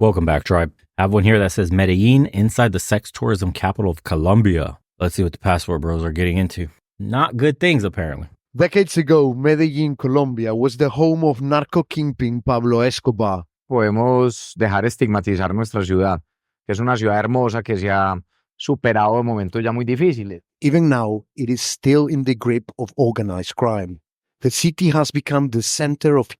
Welcome back, tribe. I have one here that says Medellin, inside the sex tourism capital of Colombia. Let's see what the passport bros are getting into. Not good things, apparently. Decades ago, Medellin, Colombia, was the home of narco kingpin Pablo Escobar. Podemos dejar estigmatizar nuestra ciudad, que es una ciudad hermosa que se ha superado momentos ya muy difíciles. Even now, it is still in the grip of organized crime. The city has become the center of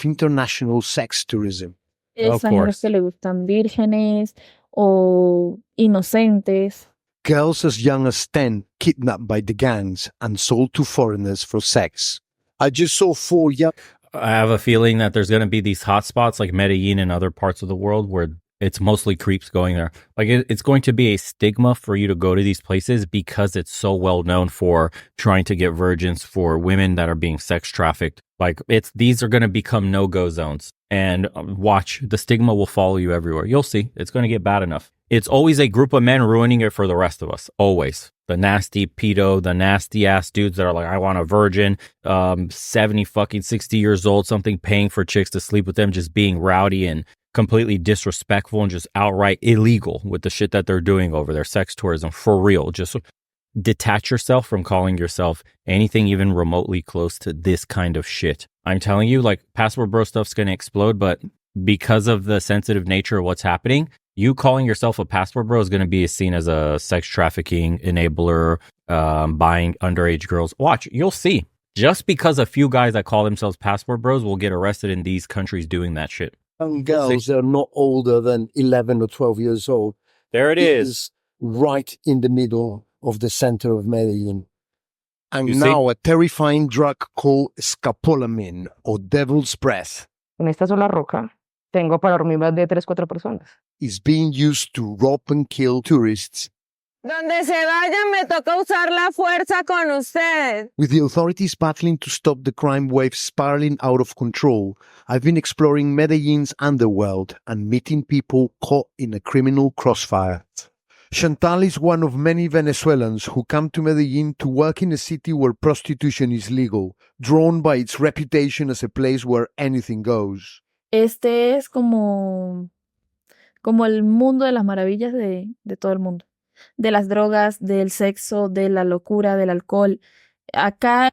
international sex tourism. Extranjeros que le gustan vírgenes o inocentes. Girls as young as 10 kidnapped by the gangs and sold to foreigners for sex. I just saw 4 young... I have a feeling that there's going to be these hotspots like Medellin and other parts of the world where it's mostly creeps going there. Like it's going to be a stigma for you to go to these places because it's so well known for trying to get virgins for women that are being sex trafficked. Like these are going to become no-go zones. And watch, the stigma will follow you everywhere. You'll see. It's going to get bad enough. It's always a group of men ruining it for the rest of us. Always. The nasty pedo, the nasty ass dudes that are like, I want a virgin, 70 fucking 60 years old, something paying for chicks to sleep with them, just being rowdy and completely disrespectful and just outright illegal with the shit that they're doing over there. Sex tourism, for real. Just detach yourself from calling yourself anything even remotely close to this kind of shit. I'm telling you, like, passport bro stuff's going to explode, but because of the sensitive nature of what's happening, you calling yourself a passport bro is going to be seen as a sex trafficking enabler, buying underage girls. Watch, you'll see. Just because a few guys that call themselves passport bros will get arrested in these countries doing that shit. Young girls that are not older than 11 or 12 years old. There it is. Right in the middle of the center of Medellin. And now a terrifying drug called scopolamine or devil's breath. En esta sola roca tengo para dormir más de 3-4 personas. Is being used to rob and kill tourists. Donde se vayan me toca usar la fuerza con usted. With the authorities battling to stop the crime wave spiraling out of control, I've been exploring Medellin's underworld and meeting people caught in a criminal crossfire. Chantal is one of many Venezuelans who come to Medellin to work in a city where prostitution is legal, drawn by its reputation as a place where anything goes. Este es como el mundo de las maravillas de todo el mundo. De las drogas, del sexo, de la locura, del alcohol. Acá...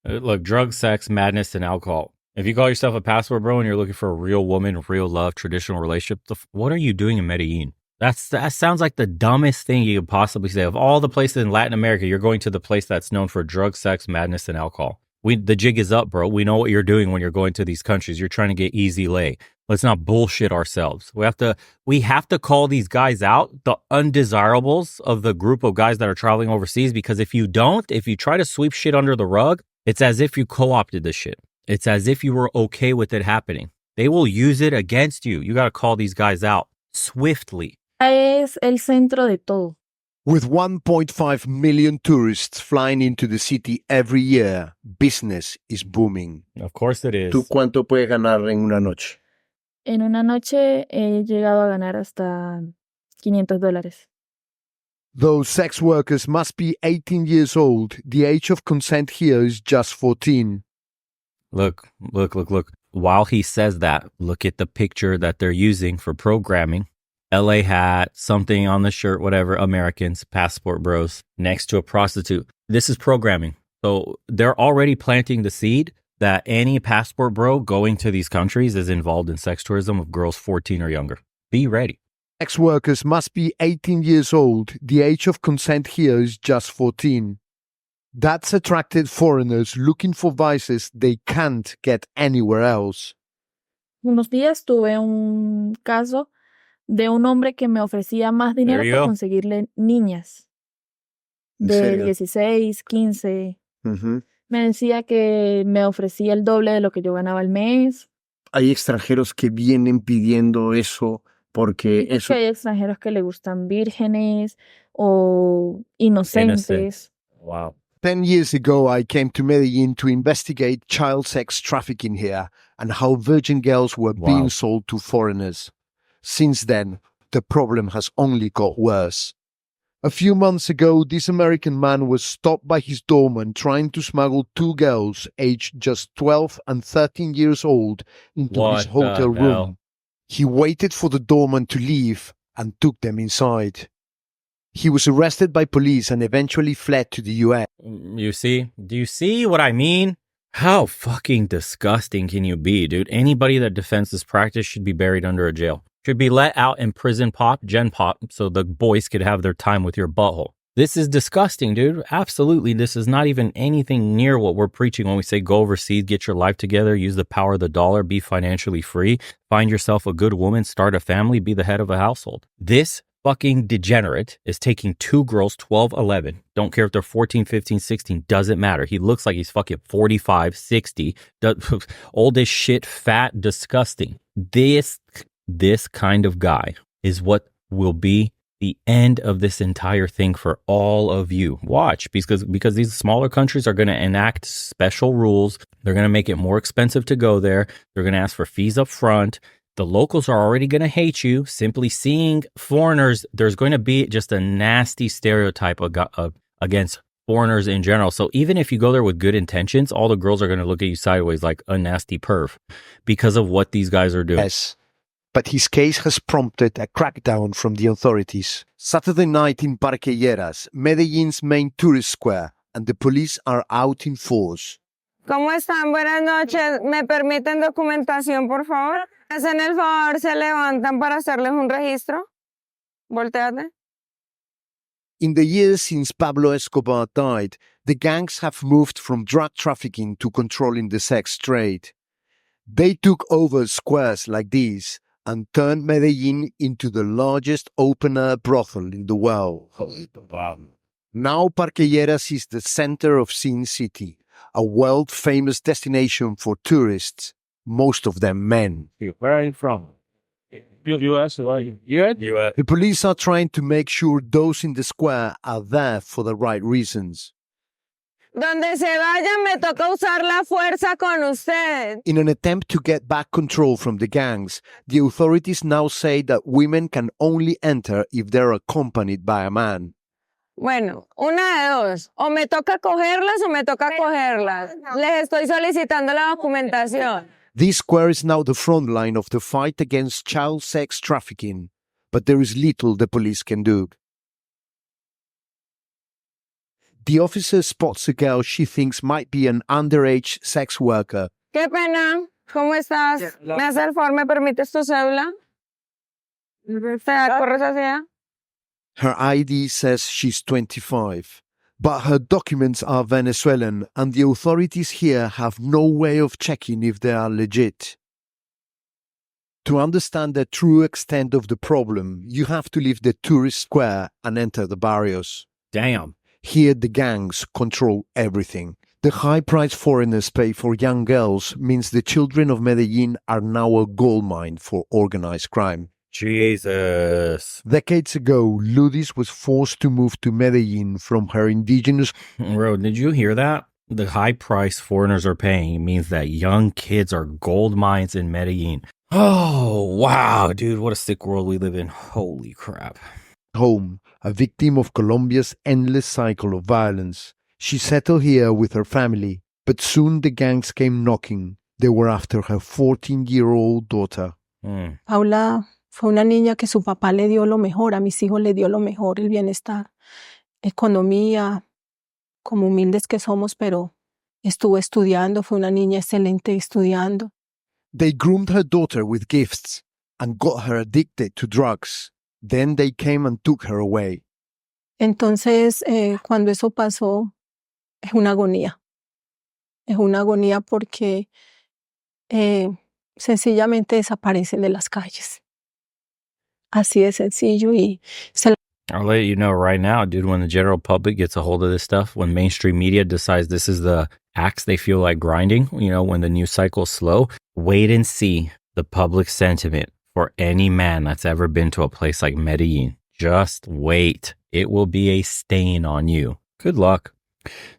Look, drugs, sex, madness, and alcohol. If you call yourself a passport bro and you're looking for a real woman, real love, traditional relationship, what are you doing in Medellin? That sounds like the dumbest thing you could possibly say. Of all the places in Latin America, you're going to the place that's known for drugs, sex, madness, and alcohol. The jig is up, bro. We know what you're doing when you're going to these countries. You're trying to get easy lay. Let's not bullshit ourselves. We have to call these guys out, the undesirables of the group of guys that are traveling overseas, because if you try to sweep shit under the rug, it's as if you co-opted this shit. It's as if you were okay with it happening. They will use it against you. You got to call these guys out swiftly. Es el centro de todo. With 1.5 million tourists flying into the city every year, business is booming. Of course it is. ¿Tú cuánto puedes ganar en una noche? En una noche he llegado a ganar hasta $500. Though sex workers must be 18 years old, the age of consent here is just 14. Look. While he says that, look at the picture that they're using for programming. LA hat, something on the shirt, whatever, Americans, passport bros, next to a prostitute. This is programming. So they're already planting the seed that any passport bro going to these countries is involved in sex tourism of girls 14 or younger. Be ready. Sex workers must be 18 years old. The age of consent here is just 14. That's attracted foreigners looking for vices they can't get anywhere else. Unos días tuve un caso de un hombre que me ofrecía más dinero por conseguirle niñas de 16, 15. Uh-huh. Me decía que me ofrecía el doble de lo que yo ganaba al mes. Hay extranjeros que vienen pidiendo eso porque eso... Hay extranjeros que le gustan vírgenes o inocentes. Wow. 10 years ago, I came to Medellin to investigate child sex trafficking here and how virgin girls were being sold to foreigners. Since then, the problem has only got worse. A few months ago, this American man was stopped by his doorman trying to smuggle 2 girls aged just 12 and 13 years old into his hotel room. He waited for the doorman to leave and took them inside. He was arrested by police and eventually fled to the US. You see? Do you see what I mean? How fucking disgusting can you be, dude? Anybody that defends this practice should be buried under a jail. Should be let out in prison pop, gen pop, so the boys could have their time with your butthole. This is disgusting, dude. Absolutely. This is not even anything near what we're preaching when we say go overseas, get your life together, use the power of the dollar, be financially free, find yourself a good woman, start a family, be the head of a household. This fucking degenerate is taking two girls, 12, 11. Don't care if they're 14, 15, 16. Doesn't matter. He looks like he's fucking 45, 60. Old as shit, fat, disgusting. This kind of guy is what will be the end of this entire thing for all of you. Watch, because these smaller countries are going to enact special rules. They're going to make it more expensive to go there. They're going to ask for fees up front. The locals are already going to hate you. Simply seeing foreigners, there's going to be just a nasty stereotype against foreigners in general. So even if you go there with good intentions, all the girls are going to look at you sideways like a nasty perv because of what these guys are doing. Yes. But his case has prompted a crackdown from the authorities. Saturday night in Parque Lleras, Medellin's main tourist square, and the police are out in force. ¿Cómo están? Buenas noches. ¿Me permiten documentación, por favor? ¿Hacen el favor, se levantan para hacerles un registro? Volteate. In the years since Pablo Escobar died, the gangs have moved from drug trafficking to controlling the sex trade. They took over squares like these and turned Medellin into the largest open-air brothel in the world. Now Parque Lleras is the center of Sin City, a world-famous destination for tourists, most of them men. Where are you from? US, right? US? The police are trying to make sure those in the square are there for the right reasons. Donde se vayan, me toca usar la fuerza con ustedes. In an attempt to get back control from the gangs, the authorities now say that women can only enter if they're accompanied by a man. Bueno, una de dos. O me toca cogerlas o me toca cogerlas. Les estoy solicitando la documentación. This square is now the front line of the fight against child sex trafficking, but there is little the police can do. The officer spots a girl she thinks might be an underage sex worker. Qué pena. ¿Cómo estás? ¿Me haces el favor? ¿Me permites tu cédula? ¿Corres hacia? Her ID says she's 25, but her documents are Venezuelan and the authorities here have no way of checking if they are legit. To understand the true extent of the problem, you have to leave the tourist square and enter the barrios. Damn. Here the gangs control everything. The high price foreigners pay for young girls means the children of Medellin are now a goldmine for organized crime. Jesus. Decades ago, Ludis was forced to move to Medellin from her indigenous... Bro, did you hear that? The high price foreigners are paying means that young kids are gold mines in Medellin. Oh, wow, dude, what a sick world we live in. Holy crap. home, a victim of Colombia's endless cycle of violence. She settled here with her family, but soon the gangs came knocking. They were after her 14-year-old daughter. Paula fue una niña que su papá le dio lo mejor, a mis hijos le dio lo mejor, el bienestar, economía, como humildes que somos, pero estuvo estudiando, fue una niña excelente estudiando. They groomed her daughter with gifts and got her addicted to drugs. Then they came and took her away. Entonces, cuando eso pasó, es una agonía. Es una agonía porque sencillamente desaparecen de las calles. Así de sencillo y se I'll let you know right now, dude, when the general public gets a hold of this stuff, when mainstream media decides this is the axe they feel like grinding, you know, when the news cycle is slow, wait and see the public sentiment for any man that's ever been to a place like Medellin. Just wait. It will be a stain on you. Good luck.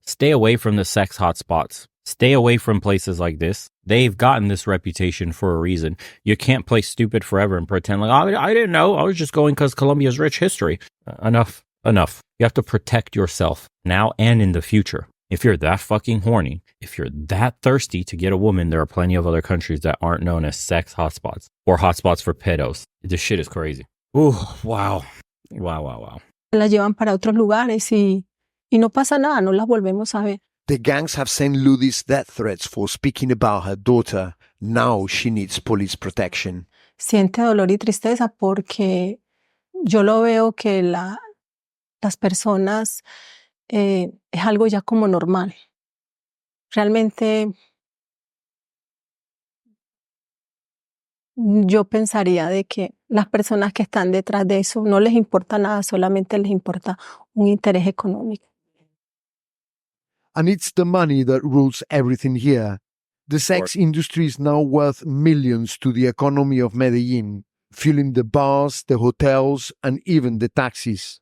Stay away from the sex hotspots. Stay away from places like this. They've gotten this reputation for a reason. You can't play stupid forever and pretend like, oh, I didn't know. I was just going because Colombia's rich history. Enough. You have to protect yourself now and in the future. If you're that fucking horny, if you're that thirsty to get a woman, there are plenty of other countries that aren't known as sex hotspots or hotspots for pedos. This shit is crazy. Ooh, wow. Wow. Las llevan para otros lugares y no pasa nada, no las volvemos a ver. The gangs have sent Ludis death threats for speaking about her daughter. Now she needs police protection. Siente dolor y tristeza porque yo lo veo que las personas es algo ya como normal. Realmente yo pensaría de que las personas que están detrás de eso no les importa nada, solamente les importa un interés económico. And it's the money that rules everything here. The sex industry is now worth millions to the economy of Medellin, fueling the bars, the hotels, and even the taxis.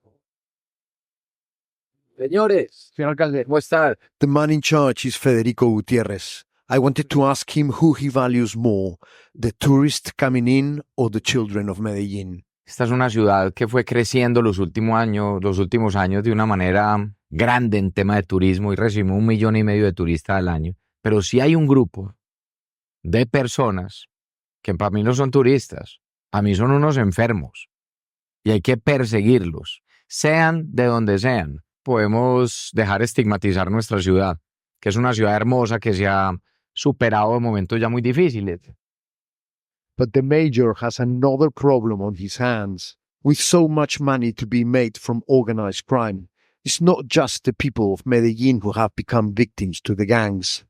Señores, señor alcalde, ¿cómo está? The man in charge is Federico Gutierrez. I wanted to ask him who he values more, the tourists coming in or the children of Medellin. Esta es una ciudad que fue creciendo los últimos años de una manera grande en tema de turismo y recibimos 1,5 millones de turistas al año. Pero sí hay un grupo de personas que para mí no son turistas, a mí son unos enfermos y hay que perseguirlos, sean de donde sean. Podemos dejar estigmatizar nuestra ciudad, que es una ciudad hermosa que se ha superado momentos ya muy difíciles. But the mayor has another problem on his hands. With so much money to be made from organized crime, it's not just the people of Medellin who have become victims to the gangs.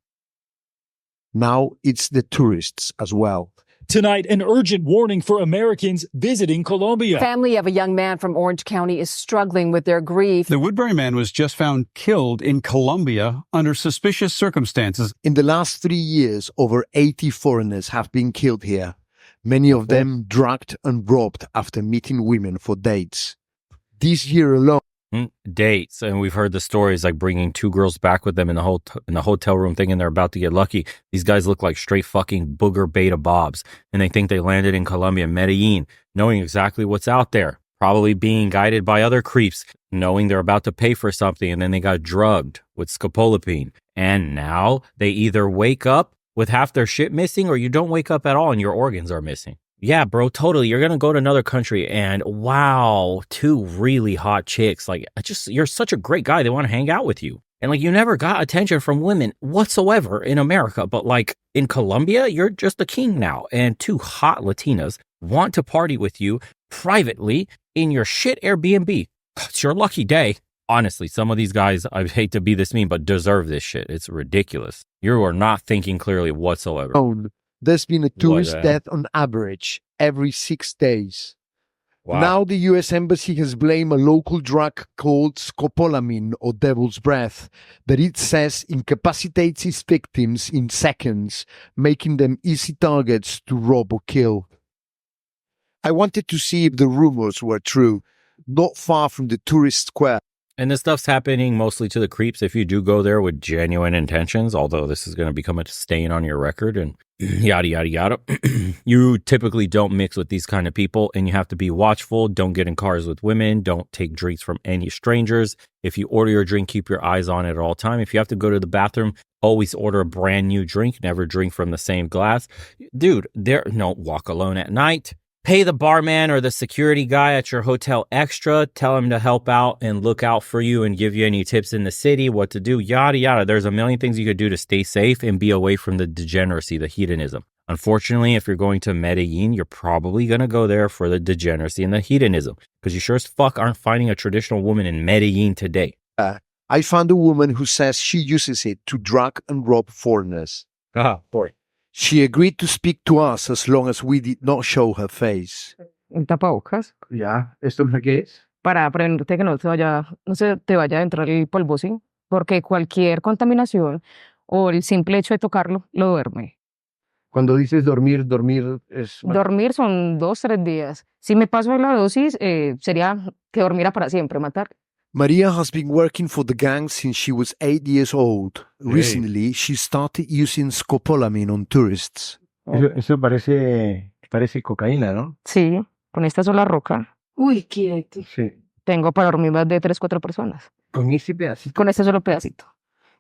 Now it's the tourists as well. Tonight, an urgent warning for Americans visiting Colombia. Family of a young man from Orange County is struggling with their grief. The Woodbury man was just found killed in Colombia under suspicious circumstances. In the last 3 years, over 80 foreigners have been killed here, many of them drugged and robbed after meeting women for dates. This year alone, Dates, and we've heard the stories like bringing 2 girls back with them in the hotel room thinking they're about to get lucky. These guys look like straight fucking booger beta bobs, and they think they landed in Colombia, Medellin, knowing exactly what's out there, probably being guided by other creeps, knowing they're about to pay for something, and then they got drugged with scopolamine. And now they either wake up with half their shit missing or you don't wake up at all and your organs are missing. Yeah, bro, totally. You're going to go to another country and wow, 2 really hot chicks. Like, you're such a great guy. They want to hang out with you. And like, you never got attention from women whatsoever in America. But like in Colombia, you're just a king now. And 2 hot Latinas want to party with you privately in your shit Airbnb. It's your lucky day. Honestly, some of these guys, I hate to be this mean, but deserve this shit. It's ridiculous. You are not thinking clearly whatsoever. there's been a tourist death on average every 6 days. Wow. Now the U.S. Embassy has blamed a local drug called scopolamine or devil's breath that it says incapacitates its victims in seconds, making them easy targets to rob or kill. I wanted to see if the rumors were true, not far from the tourist square. And this stuff's happening mostly to the creeps if you do go there with genuine intentions, although this is going to become a stain on your record and yada, yada, yada. You typically don't mix with these kind of people and you have to be watchful. Don't get in cars with women. Don't take drinks from any strangers. If you order your drink, keep your eyes on it at all time. If you have to go to the bathroom, always order a brand new drink. Never drink from the same glass. Dude, don't walk alone at night. Pay the barman or the security guy at your hotel extra. Tell him to help out and look out for you and give you any tips in the city, what to do, yada, yada. There's a million things you could do to stay safe and be away from the degeneracy, the hedonism. Unfortunately, if you're going to Medellin, you're probably going to go there for the degeneracy and the hedonism because you sure as fuck aren't finding a traditional woman in Medellin today. I found a woman who says she uses it to drug and rob foreigners. Boy. She agreed to speak to us as long as we did not show her face. Un tapabocas Ya, ¿esto qué es? para prevenirte que no se te vaya a entrar el polvo, ¿sí? Porque cualquier contaminación o el simple hecho de tocarlo lo duerme. Cuando dices dormir es... Dormir son 2-3 días. Si me paso de la dosis, sería que dormiera para siempre, matar. Maria has been working for the gang since she was 8 years old. Recently, she started using scopolamine on tourists. Eso parece cocaína, ¿no? Sí, con esta sola roca. Uy, quieto. Sí. Tengo para dormir más de 3-4 personas. Con ese pedacito. Con este solo pedacito.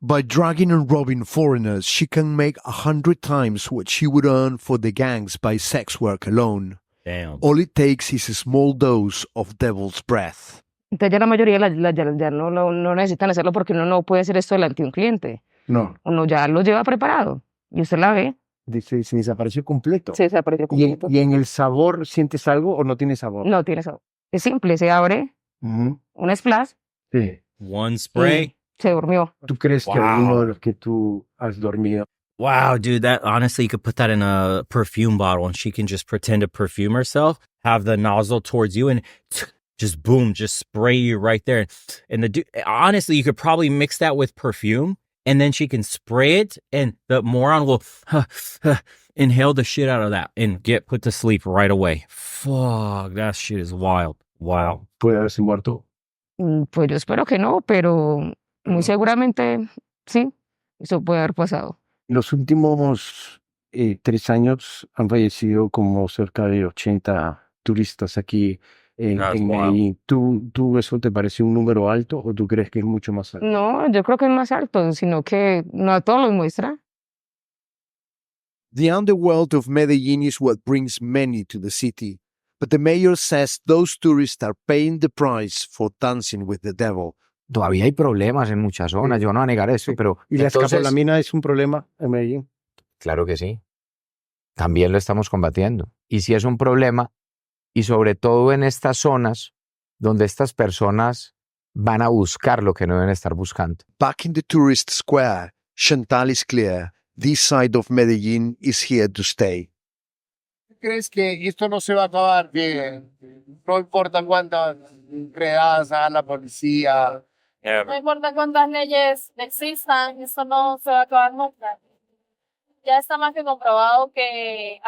By dragging and robbing foreigners, she can make 100 times what she would earn for the gangs by sex work alone. Damn. All it takes is a small dose of devil's breath. Entonces ya la mayoría ya no necesitan hacerlo porque uno no puede hacer esto delante de un cliente. No, Uno ya lo lleva preparado y usted la ve, dice, se desapareció completo. se desapareció completo. ¿Y en el sabor sientes algo o no tiene sabor? No tiene sabor. Es simple, se abre Ujú. un splash Sí. One spray. y se durmió. ¿Tú crees que Wow. alguno de los que tú has dormido? Wow, dude, that honestly, you could put that in a perfume bottle and she can just pretend to perfume herself, have the nozzle towards you, and just boom, just spray you right there. And honestly, you could probably mix that with perfume and then she can spray it and the moron will inhale the shit out of that and get put to sleep right away. Fuck, that shit is wild. Wow. Puede haberse muerto. Pues yo espero que no, pero muy seguramente sí, eso puede haber pasado. En los últimos 3 años han fallecido como cerca de 80 turistas aquí That's en wild. Medellín. ¿Tú eso te parece un número alto o tú crees que es mucho más alto? No, yo creo que es más alto, sino que no a todos los muestra. The underworld of Medellin is what brings many to the city, but the mayor says those tourists are paying the price for dancing with the devil. Todavía hay problemas en muchas zonas, yo no voy a negar eso, pero ¿Y la entonces, escapolamina es un problema en Medellín? claro que sí, también lo estamos combatiendo. Y si es un problema, y sobre todo en estas zonas donde estas personas van a buscar lo que no deben estar buscando. Back in the tourist square, Chantal is clear. This side of Medellin is here to stay. ¿Crees que esto no se va a acabar? Que no importa cuántas redadas haga la policía. No importa cuántas leyes existan, eso no se va a acabar nunca. Ya está más que comprobado que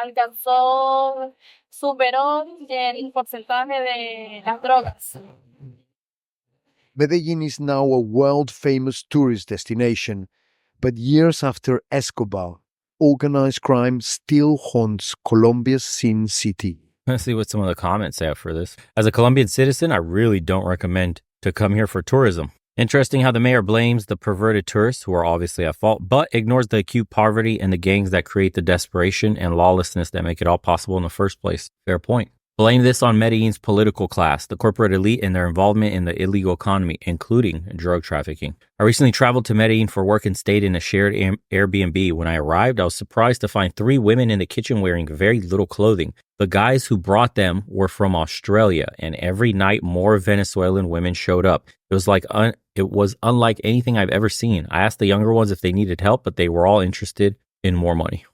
superó el porcentaje de las drogas. Medellin is now a world-famous tourist destination, but years after Escobar, organized crime still haunts Colombia's Sin City. Let's see what some of the comments say for this. As a Colombian citizen, I really don't recommend to come here for tourism. Interesting how the mayor blames the perverted tourists, who are obviously at fault, but ignores the acute poverty and the gangs that create the desperation and lawlessness that make it all possible in the first place. Fair point. Blame this on Medellin's political class, the corporate elite, and their involvement in the illegal economy, including drug trafficking. I recently traveled to Medellin for work and stayed in a shared Airbnb. When I arrived, I was surprised to find 3 women in the kitchen wearing very little clothing. The guys who brought them were from Australia, and every night more Venezuelan women showed up. It was unlike anything I've ever seen. I asked the younger ones if they needed help, but they were all interested in more money.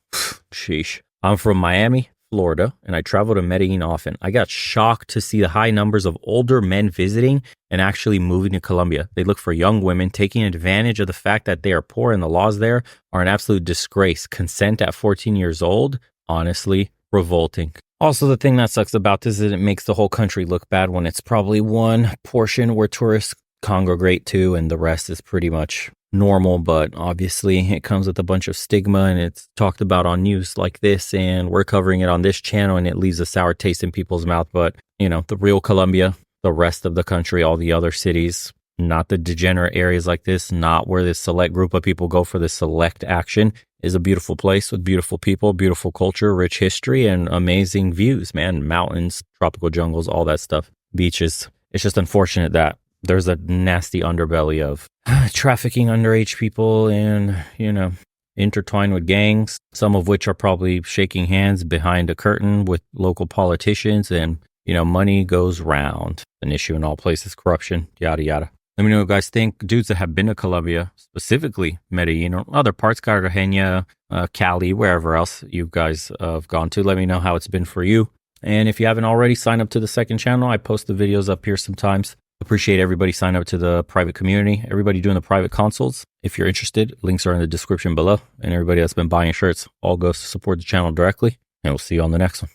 Sheesh. I'm from Miami, Florida, and I travel to Medellin often. I got shocked to see the high numbers of older men visiting and actually moving to Colombia. They look for young women, taking advantage of the fact that they are poor and the laws there are an absolute disgrace. Consent at 14 years old, honestly, revolting. Also, the thing that sucks about this is it makes the whole country look bad when it's probably one portion where tourists congregate to and the rest is pretty much normal, but obviously it comes with a bunch of stigma and it's talked about on news like this and we're covering it on this channel and it leaves a sour taste in people's mouth. But, you know, the real Colombia, the rest of the country, all the other cities, not the degenerate areas like this, not where this select group of people go for the select action, is a beautiful place with beautiful people, beautiful culture, rich history, and amazing views, man. Mountains, tropical jungles, all that stuff, beaches. It's just unfortunate that there's a nasty underbelly of trafficking underage people and, you know, intertwined with gangs, some of which are probably shaking hands behind a curtain with local politicians. And, you know, money goes round. An issue in all places, corruption, yada, yada. Let me know what you guys think. Dudes that have been to Colombia, specifically Medellin or other parts, Cartagena, Cali, wherever else you guys have gone to. Let me know how it's been for you. And if you haven't already, sign up to the second channel. I post the videos up here sometimes. Appreciate everybody sign up to the private community. Everybody doing the private consults. If you're interested, links are in the description below. And everybody that's been buying shirts all goes to support the channel directly. And we'll see you on the next one.